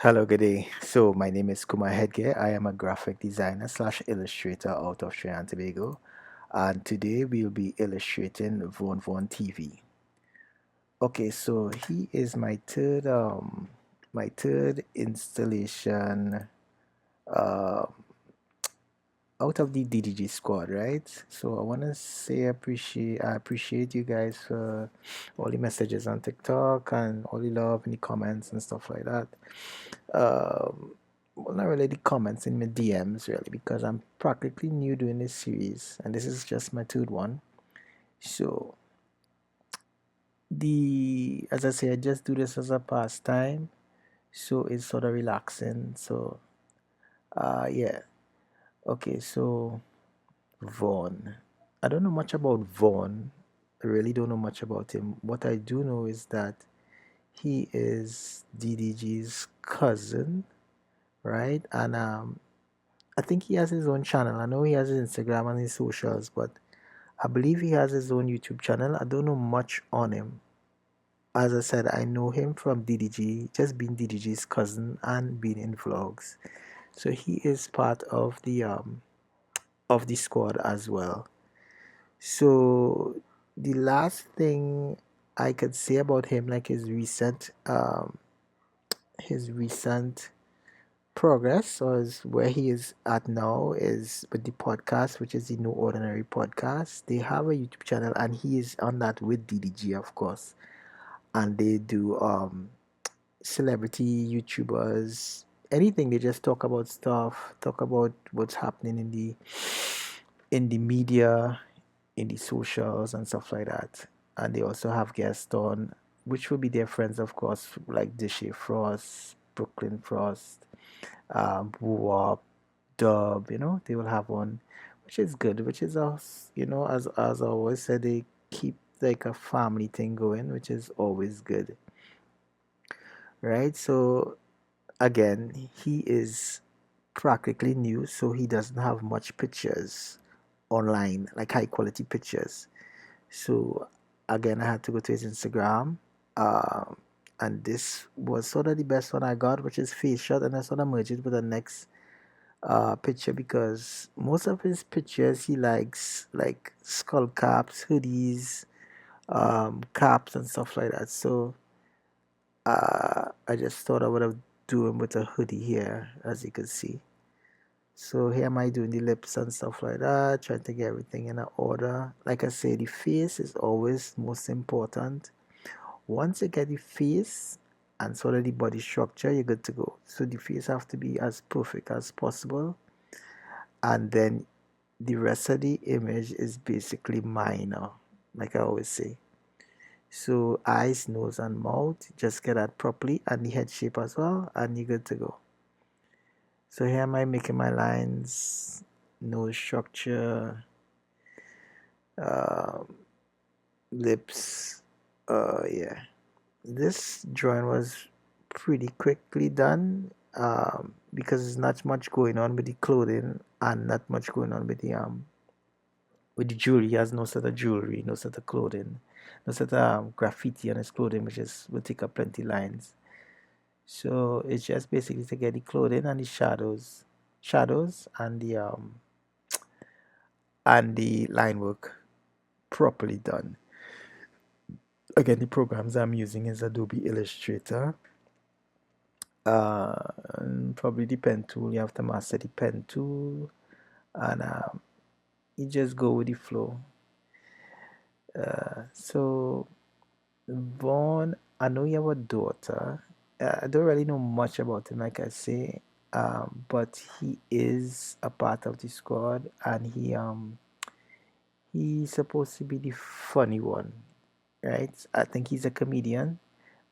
Hello, good day. So my name is Kumar Headgear. I am a graphic designer slash illustrator out of Trinidad and Tobago, and today we'll be illustrating vonvontv. Okay, so he is my third installation uh, out of the DDG squad, right? So I want to say I appreciate you guys for all the messages on TikTok and all the love in the comments and stuff like that. Well, not really the comments in my DMs really, because I'm practically new doing this series and this is just my third one. So the as I say, I just do this as a pastime, so it's sort of relaxing. So yeah. Okay, so Vaughn. I don't know much about Vaughn. I really don't know much about him. What I do know is that he is DDG's cousin, right? And I think he has his own channel. I know he has his Instagram and his socials, but I believe he has his own YouTube channel. I don't know much on him. As I said, I know him from DDG, just being DDG's cousin and being in vlogs. So he is part of the squad as well. So the last thing I could say about him, like his recent progress, or is where he is at now, is with the podcast, which is the No Ordinary podcast. They have a YouTube channel, and he is on that with DDG, of course. And they do celebrity YouTubers, anything. They just talk about stuff, talk about what's happening in the media, in the socials and stuff like that. And they also have guests on, which will be their friends, of course, like Dishay Frost, Brooklyn Frost, Woo Dub. They will have one, which is good. Which is us, as I always said, they keep like a family thing going, which is always good, right? So again, he is practically new, so he doesn't have much pictures online, like high quality pictures. So again, I had to go to his Instagram, um, and this was sort of the best one I got, which is face shot, and I sort of merged it with the next picture because most of his pictures he likes like skull caps, hoodies, caps, and stuff like that. So I just thought I would have do him with a hoodie here, as you can see. So here am I doing the lips and stuff like that, trying to get everything in order. Like I say, the face is always most important. Once you get the face and sort of the body structure, you're good to go. So the face have to be as perfect as possible. And then the rest of the image is basically minor, like I always say. So eyes, nose, and mouth, just get that properly, and the head shape as well, and you're good to go. So here am I making my lines, nose structure, uh, lips. Yeah, this drawing was pretty quickly done because there's not much going on with the clothing and not much going on with the jewelry. He has no set of jewelry, no set of clothing, no set of graffiti on his clothing, which is will take up plenty lines. So it's just basically to get the clothing and the shadows and the line work properly done. Again, the programs I'm using is Adobe Illustrator, and probably the pen tool. You have to master the pen tool, and you just go with the flow. So Vaughn, I know you have a daughter. I don't really know much about him, like I say, but he is a part of the squad, and he's supposed to be the funny one, right? I think he's a comedian.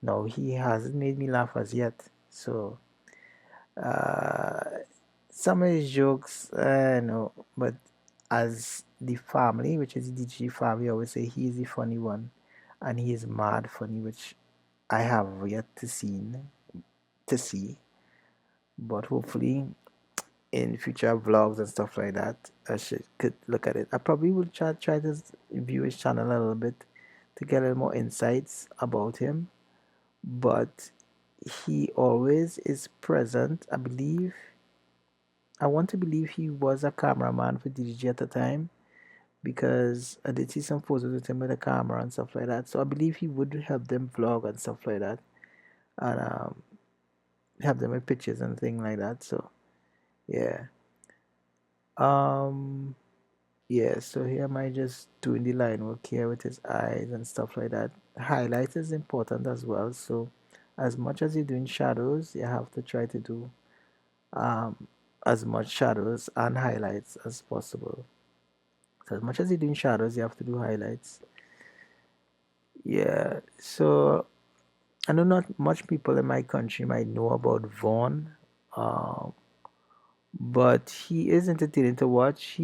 No, he hasn't made me laugh as yet. So uh, some of his jokes, no, but as the family, which is the DG family, I always say he is the funny one, and he is mad funny, which I have yet to see, but hopefully in future vlogs and stuff like that, I could look at it. I probably will try to view his channel a little bit to get a little more insights about him, but he always is present. I want to believe he was a cameraman for DDG at the time because I did see some photos with him with a camera and stuff like that. So I believe he would help them vlog and stuff like that, and help them with pictures and things like that. So yeah, um, yeah. So here am I just doing the line work here with his eyes and stuff like that. Highlight is important as well. So as much as you're doing shadows, you have to try to do um as much shadows and highlights as possible. So as much as you're doing shadows, you have to do highlights. Yeah. So I know not much people in my country might know about Vaughn, um, but he is entertaining to watch.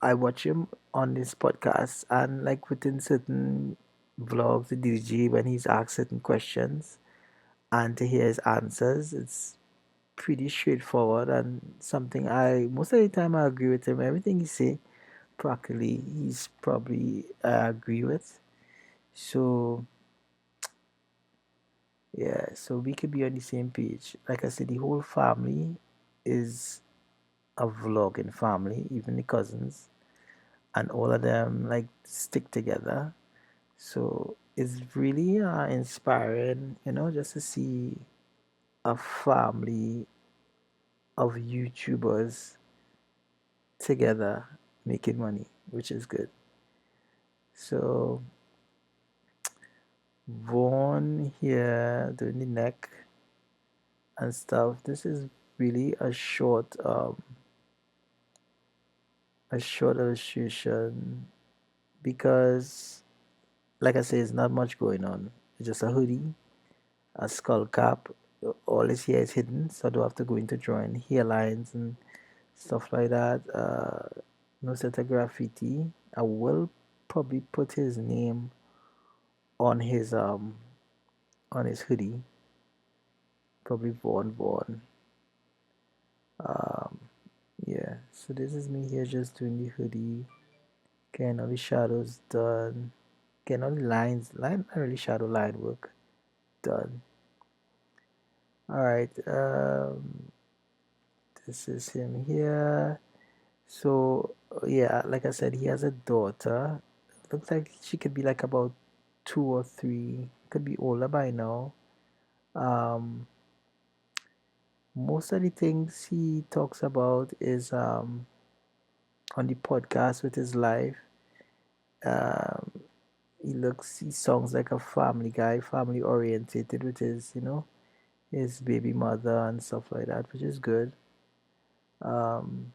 I watch him on his podcast, and like within certain vlogs, the DDG when he's asked certain questions and to hear his answers, it's pretty straightforward and something I most of the time I agree with him. Everything he say, practically, he's probably I agree with. So yeah, so we could be on the same page. Like I said, the whole family is a vlogging family, even the cousins, and all of them like stick together. So it's really inspiring, just to see a family of YouTubers together making money, which is good. So Vaughn here doing the neck and stuff. This is really a short illustration because, like I say, it's not much going on. It's just a hoodie, a skull cap. All his hair is hidden, so I don't have to go into drawing hairlines and stuff like that. No set of graffiti. I will probably put his name on his hoodie. Probably Vaughn Vaughn. Um, yeah. So this is me here just doing the hoodie. Getting all the shadows done. Getting all the not really shadow line work done. All right. This is him here. So yeah, like I said, he has a daughter. Looks like she could be like about 2 or 3. Could be older by now. Um, most of the things he talks about is on the podcast with his life. Um, he sounds like a family guy, family orientated with his baby mother and stuff like that, which is good. Um,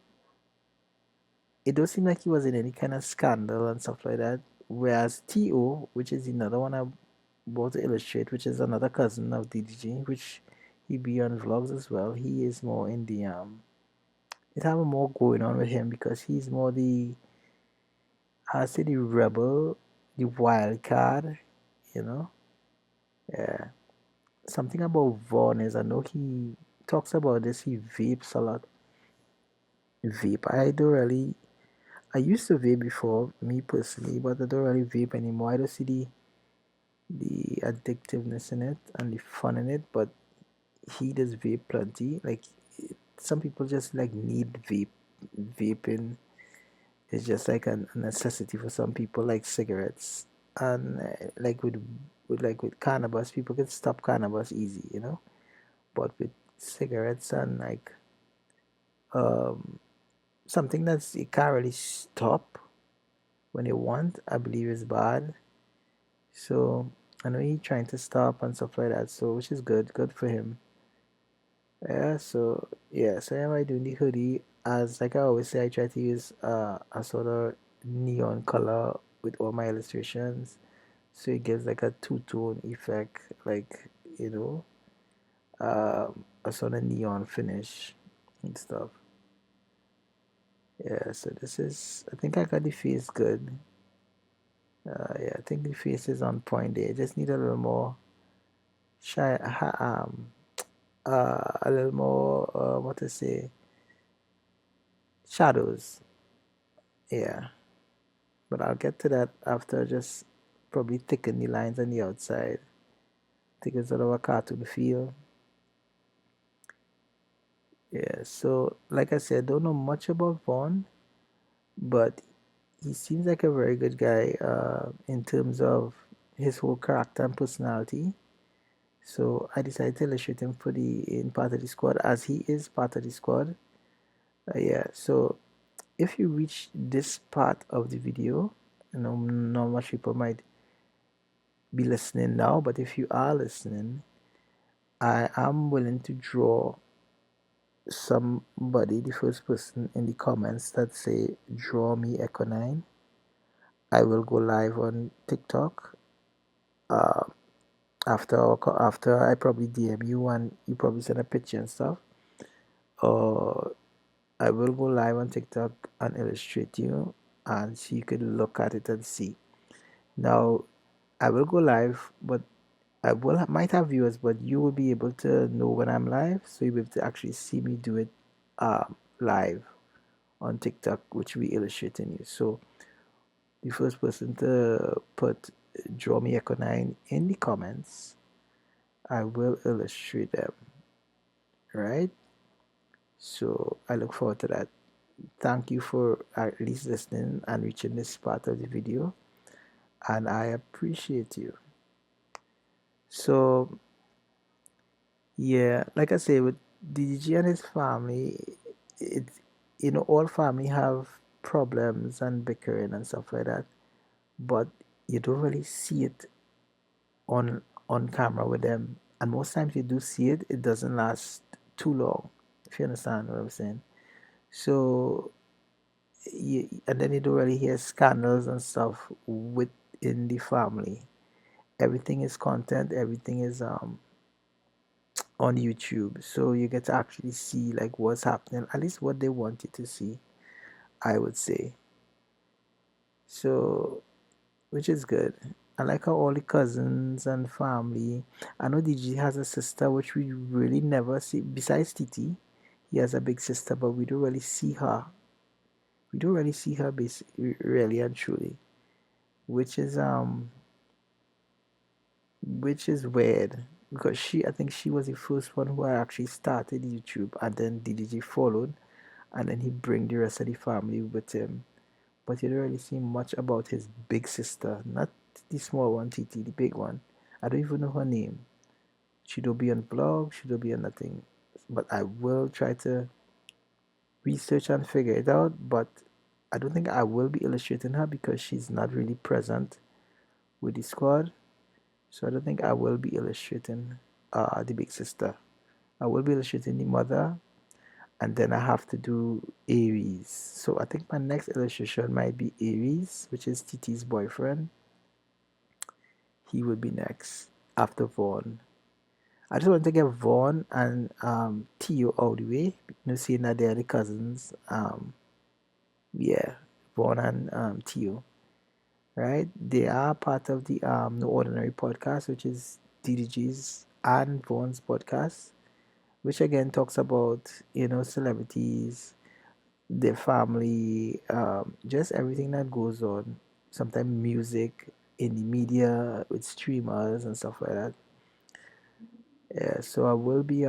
it does seem like he was in any kind of scandal and stuff like that. Whereas T.O., which is another one I want to illustrate, which is another cousin of DDG, which he be on vlogs as well. He is more in the it have more going on with him because he's more I say the rebel, the wild card, you know. Yeah. Something about Vaughn is I know he talks about this. He vapes a lot. Vape. I don't really. I used to vape before, me personally, but I don't really vape anymore. I don't see the addictiveness in it and the fun in it, but he does vape plenty. Like some people just like need vaping is just like a necessity for some people, like cigarettes. And like with cannabis, people can stop cannabis easy. But with cigarettes and like um something that's you can't really stop when you want, I believe is bad. So I know he's trying to stop and stuff like that. So which is good for him. So am I doing the hoodie? As like I always say, I try to use a sort of neon color with all my illustrations, so it gives like a two-tone effect, like you know, a sort of neon finish and stuff. Yeah, so this is. I think I got the face good. Yeah, I think the face is on point there. Just need a little more shy. A little more. What to say? Shadows. Yeah. But I'll get to that after just probably thicken the lines on the outside. Take it sort of a cartoon feel. Yeah, so like I said, don't know much about Vaughn, but he seems like a very good guy in terms of his whole character and personality. So I decided to illustrate him for the in part of the squad as he is part of the squad. Yeah, so if you reach this part of the video, not much people might be listening now, but if you are listening, I am willing to draw somebody, the first person in the comments that say draw me Echo9. I will go live on TikTok uh, after I probably DM you and you probably send a picture and stuff. Or I will go live on TikTok and illustrate you, and so you could look at it and see. Now I will go live, but might have viewers, but you will be able to know when I'm live, so you'll be able to actually see me do it live on TikTok, which we illustrating you. So the first person to put draw me Echo9 in the comments, I will illustrate them. Right? So I look forward to that. Thank you for at least listening and reaching this part of the video, and I appreciate you. So yeah, like I say, with DDG and his family, it all family have problems and bickering and stuff like that, but you don't really see it on camera with them. And most times you do see it, it doesn't last too long, if you understand what I'm saying. So and then you don't really hear scandals and stuff within the family. Everything is content, everything is on YouTube. So you get to actually see like what's happening, at least what they want you to see, I would say. So which is good. I like how all the cousins and family. I know DG has a sister which we really never see besides Titi. He has a big sister, but we don't really see her. We don't really see her really and truly, which is weird because I think she was the first one who actually started YouTube, and then DDG followed, and then he bring the rest of the family with him. But you don't really see much about his big sister, not the small one, Titi, the big one. I don't even know her name. She don't be on vlog, she don't be on nothing. But I will try to research and figure it out. But I don't think I will be illustrating her because she's not really present with the squad. So I don't think I will be illustrating the big sister. I will be illustrating the mother, and then I have to do Aries. So I think my next illustration might be Aries, which is Titi's boyfriend. He would be next after Vaughn. I just want to get Vaughn and Tio out the way. Seeing that they're the cousins. Yeah, Vaughn and Tio, right? They are part of the No Ordinary podcast, which is DDG's and Vaughn's podcast, which again talks about celebrities, their family, just everything that goes on. Sometimes music in the media with streamers and stuff like that. Yeah, so I will be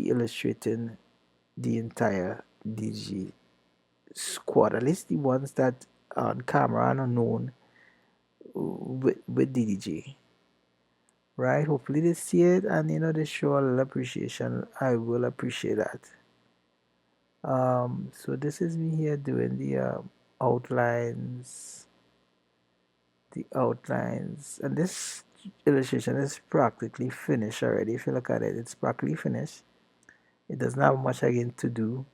illustrating the entire DG squad, at least the ones that are on camera and are known with DDG. Right? Hopefully they see it and they show a little appreciation. I will appreciate that. So this is me here doing outlines, the outlines, and this illustration is practically finished already. If you look at it, it's practically finished. It doesn't have much again to do.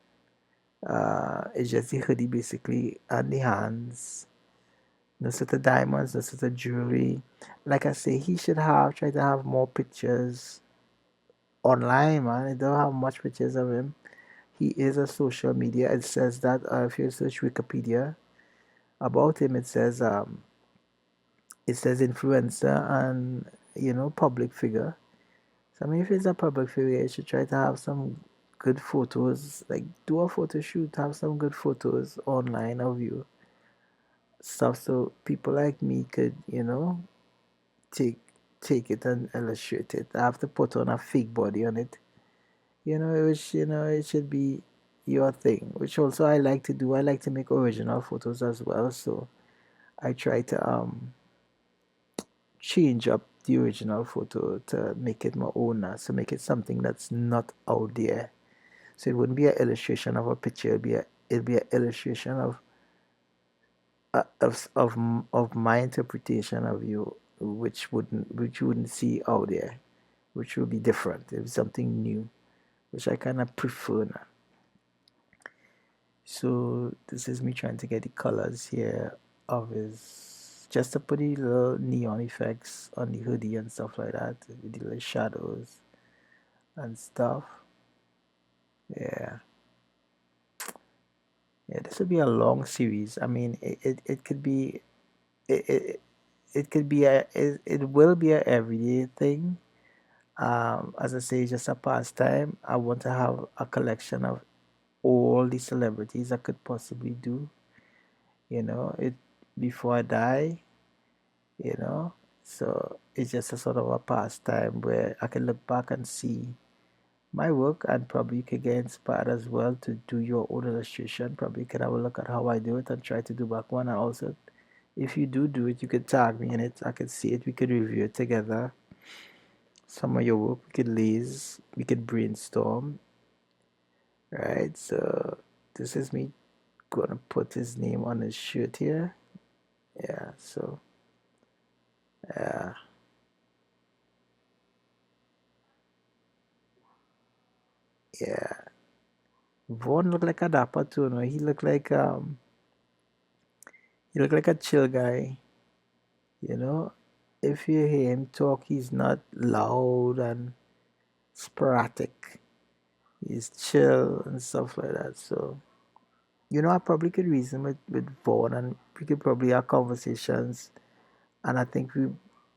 It's just the hoodie basically and the hands. No sort of diamonds, no sort of jewelry. Like I say, he should try to have more pictures online, man. I don't have much pictures of him. He is a social media. It says that if you search Wikipedia about him, it says influencer and public figure. So I mean, if he's a public figure, you should try to have some good photos. Like do a photo shoot, have some good photos online of you stuff, so people like me could take. take it and illustrate it. I have to put on a fake body on it. Which it should be your thing. Which also I like to do. I like to make original photos as well. So I try to change up the original photo to make it my own, so make it something that's not out there. So it wouldn't be an illustration of a picture. It'll be an illustration of my interpretation of you, which you wouldn't see out there, which will be different. It's something new, which I kind of prefer now. So this is me trying to get the colors here of his, just to put the little neon effects on the hoodie and stuff like that, with the little shadows and stuff. Yeah, yeah. This would be a long series. I mean, it could be it, it it could be it will be a everyday thing. As I say, just a pastime. I want to have a collection of all the celebrities I could possibly do. It before I die. You know, so it's just a sort of a pastime where I can look back and see my work, and probably you could get inspired as well to do your own illustration. Probably you could have a look at how I do it and try to do back one. And also, if you do it, you could tag me in it. I could see it. We could review it together. Some of your work, we could laze, we could brainstorm, right? So this is me gonna put his name on his shirt here. Yeah, so yeah, yeah. Vaughn looked like a dapper too, no? He looked like a chill guy, you know. If you hear him talk, he's not loud and sporadic. He's chill and stuff like that. So, I probably could reason with Vaughn, and we could probably have conversations, and I think we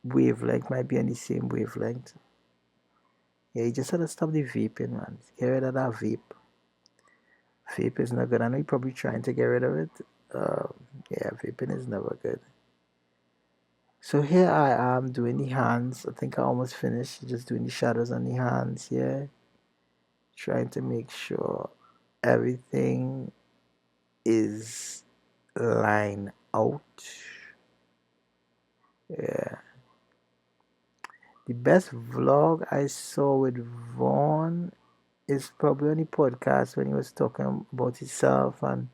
wavelength might be on the same wavelength. Yeah, you just gotta stop the vaping, man. Get rid of that vape. Vape is not good. I know you're probably trying to get rid of it. Um, yeah, vaping is never good. So here I am doing the hands. I think I almost finished just doing the shadows on the hands here. Trying to make sure everything is lined out. Yeah. The best vlog I saw with Vaughn is probably on the podcast when he was talking about himself and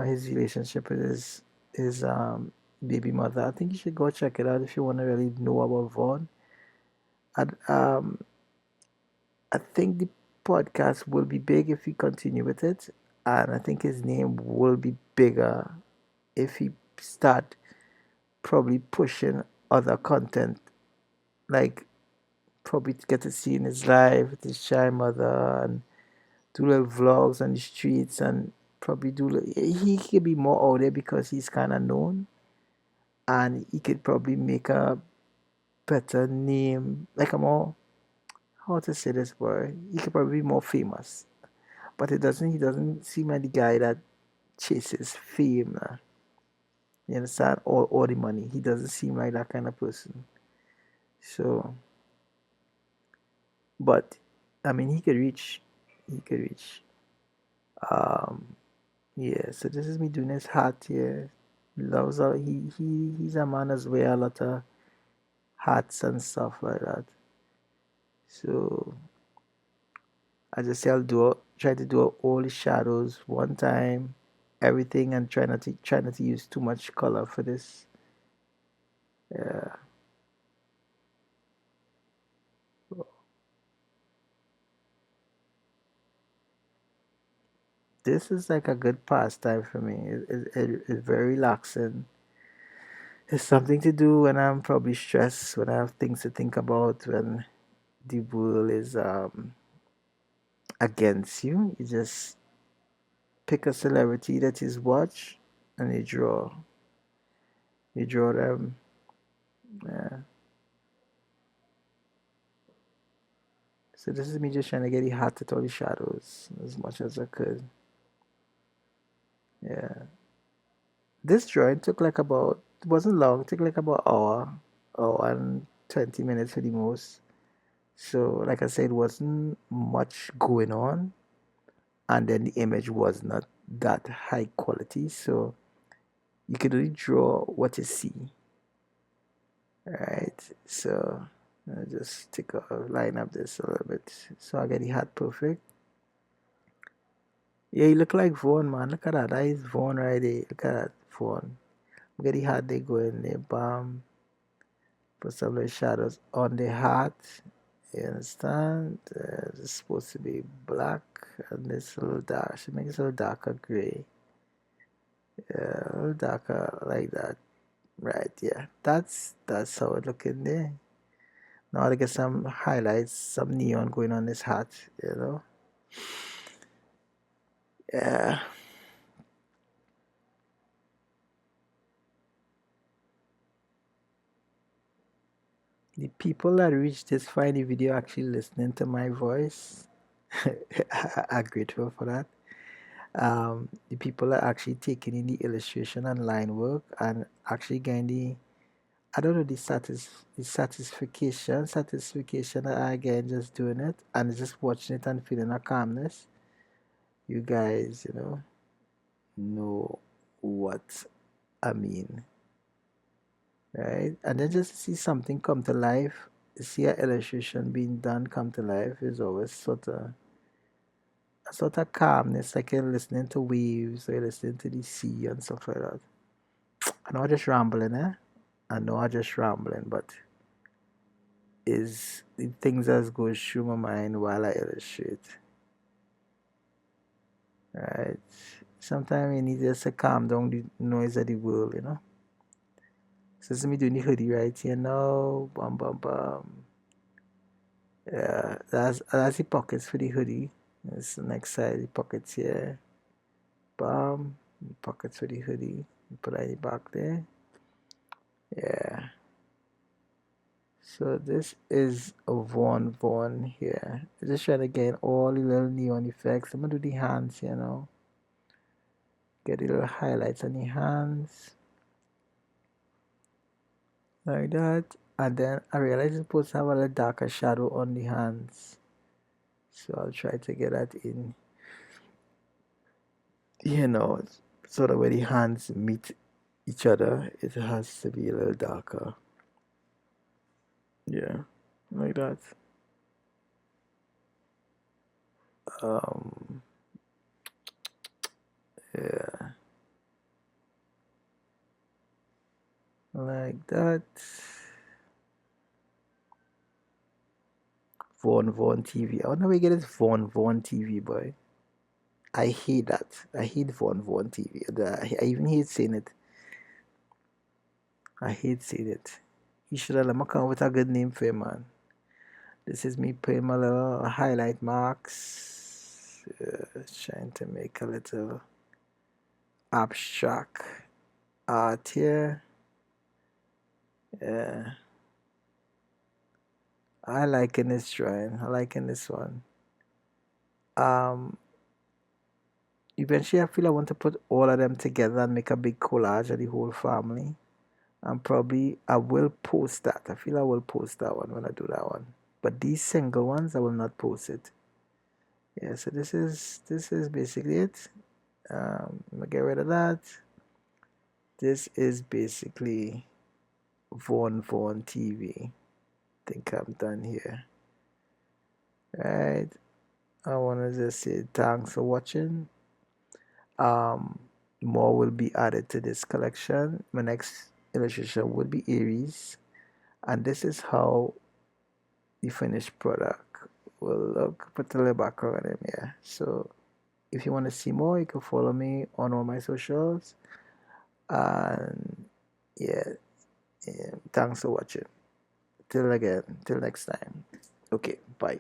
his relationship with his baby mother. I think you should go check it out if you want to really know about Vaughn. And I think the podcast will be big if we continue with it, and I think his name will be bigger if he start probably pushing other content, like probably to get to see in his life with his shy mother and do little vlogs on the streets, and probably he could be more out there because he's kind of known, and he could probably make a better name, like a more, how to say this word, he could probably be more famous. But he doesn't seem like the guy that chases fame. You understand? Or the money. He doesn't seem like that kind of person. So, but I mean, he could reach. He could reach. Um, yeah. So this is me doing his hat here. He loves all. He's a man as well. A lot of hats and stuff like that. So I just say try to do all the shadows one time, everything, and try not to use too much color for this. Yeah. This is like a good pastime for me. It's very relaxing. It's something to do when I'm probably stressed, when I have things to think about, when the world is against you. You just pick a celebrity that is watch, and you draw. You draw them. Yeah. So this is me just trying to get the hat at all the shadows as much as I could. Yeah. This drawing took like about, it wasn't long, it took like about hour and 20 minutes for the most. So, like I said, wasn't much going on, and then the image was not that high quality. So, you can only draw what you see, right? So, I'll just take a line up this a little bit so I get the hat perfect. Yeah, you look like Vaughn, man. Look at that. That is Vaughn right there. Look at that, Vaughn. Look at the hat they go in there. Bam. Put some little shadows on the hat. You understand? It's supposed to be black, and this a little dark. Should make it a little darker gray. Yeah, a little darker like that. Right, yeah. That's how it look in there. Now to get some highlights, some neon going on this hat, you know. Yeah. The people that reach this find the video actually listening to my voice are grateful for that. The people are actually taking in the illustration and line work and actually getting the, I don't know, the satisfaction that I get just doing it and just watching it and feeling a calmness. You guys, know what I mean, right? And then just to see something come to life, see an illustration being done come to life is always sort of calmness, like you're listening to waves or you're listening to the sea and stuff like that. I know I'm just rambling, eh? I know I'm just rambling, but is the things that goes through my mind while I illustrate, right? Sometimes you need just to calm down the noise of the world. So it's me doing the hoodie right here now. Bum bum bum. Yeah, that's the pockets for the hoodie. That's the next side, the pockets here. Bum. Pockets for the hoodie. Put it back there. Yeah. So this is a Von here. I'm just trying to get all the little neon effects. I'm gonna do the hands. Get the little highlights on the hands. Like that. And then I realize it's supposed to have a little darker shadow on the hands. So I'll try to get that in. So that when the hands meet each other, it has to be a little darker. Yeah. Like that. Um yeah. Like that. Von TV. I wonder where you get this Von TV, boy. I hate that. I hate Von TV. I even hate saying it. I hate saying it. You should have let me come with a good name for him, man. This is me putting my little highlight marks. Trying to make a little abstract art here. Yeah. I liking this drawing. I liking this one. Um, Eventually I feel I want to put all of them together and make a big collage of the whole family. And probably I will post that. I feel I will post that one when I do that one. But these single ones I will not post it. Yeah, so this is basically it. I'm gonna get rid of that. This is basically Von TV. Think I'm done here. Right. I wanna just say thanks for watching. Um More will be added to this collection. My next illustration will be Aries. And this is how the finished product will look. Put a little background in here. So if you want to see more, you can follow me on all my socials. And yeah, thanks for watching. Till next time. Okay, bye.